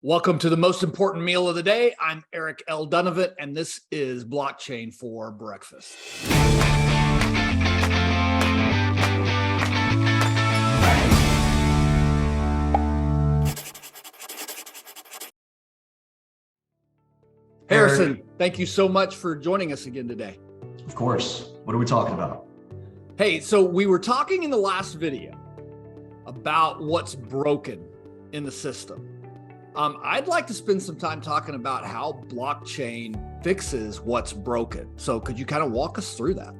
Welcome to the most important meal of the day. I'm Eric L. Dunavant, and this is Blockchain for Breakfast. Harrison, thank you so much for joining us again today. Of course. What are we talking about? Hey, so we were talking in the last video about what's broken in the system. I'd like to spend some time talking about how blockchain fixes what's broken. So could you kind of walk us through that?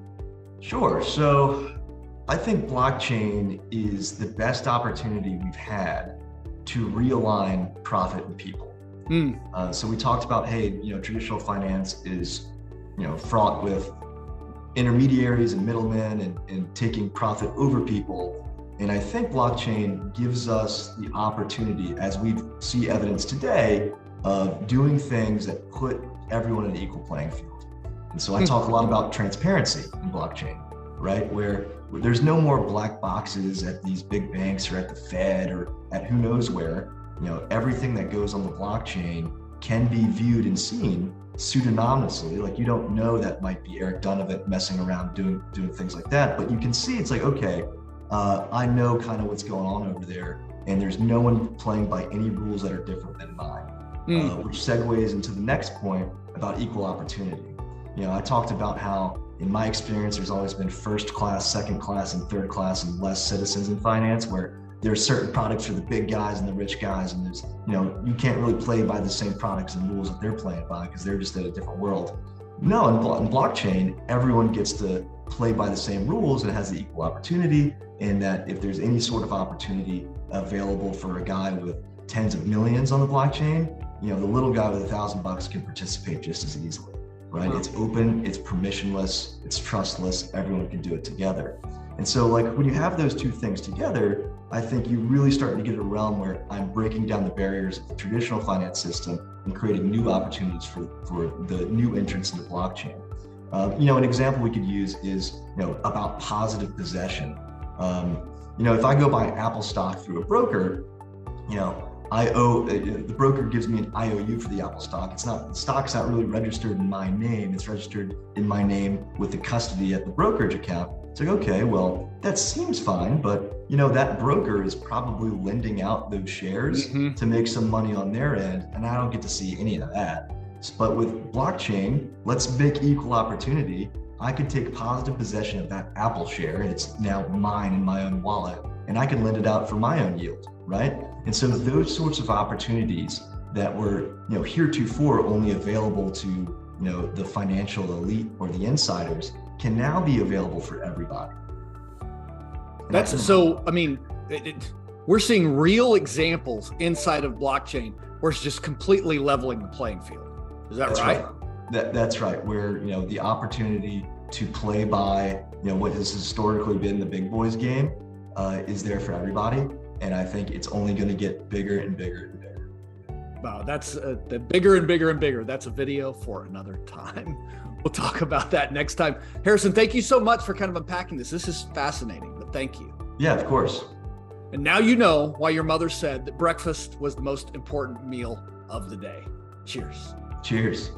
Sure. So I think blockchain is the best opportunity we've had to realign profit and people. So we talked about, hey, traditional finance is, fraught with intermediaries and middlemen and taking profit over people. And I think blockchain gives us the opportunity, as we see evidence today, of doing things that put everyone in an equal playing field. And so I talk a lot about transparency in blockchain, right? Where there's no more black boxes at these big banks or at the Fed or at who knows where. Everything that goes on the blockchain can be viewed and seen pseudonymously. Like, you don't know that might be Eric Dunavant messing around doing things like that, but you can see it's like, okay, I know kind of what's going on over there, and there's no one playing by any rules that are different than mine, which segues into the next point about equal opportunity. I talked about how, in my experience, there's always been first class, second class, and third class, and less citizens in finance, where there's certain products for the big guys and the rich guys, and there's, you can't really play by the same products and rules that they're playing by because they're just in a different world. No, in blockchain, everyone gets to play by the same rules and has the equal opportunity, and that if there's any sort of opportunity available for a guy with tens of millions on the blockchain, the little guy with $1,000 can participate just as easily, right? It's open, it's permissionless, it's trustless, everyone can do it together. And so, like, when you have those two things together, I think you really start to get a realm where I'm breaking down the barriers of the traditional finance system and creating new opportunities for the new entrants in the blockchain. An example we could use is, about positive possession. If I go buy Apple stock through a broker, the broker gives me an IOU for the Apple stock. The stock's not really registered in my name. It's registered in my name with the custody at the brokerage account. It's like, okay, well, that seems fine, but that broker is probably lending out those shares to make some money on their end, and I don't get to see any of that. But with blockchain, let's make equal opportunity. I could take positive possession of that Apple share, and it's now mine in my own wallet, and I can lend it out for my own yield, right? And so those sorts of opportunities that were, heretofore only available to, the financial elite or the insiders can now be available for everybody. We're seeing real examples inside of blockchain where it's just completely leveling the playing field. Is that right? That's right. Where, the opportunity to play by, what has historically been the big boys game is there for everybody. And I think it's only going to get bigger and bigger and bigger. Wow, that's the bigger and bigger and bigger. That's a video for another time. We'll talk about that next time. Harrison, thank you so much for kind of unpacking this. This is fascinating, but thank you. Yeah, of course. And now you know why your mother said that breakfast was the most important meal of the day. Cheers. Cheers.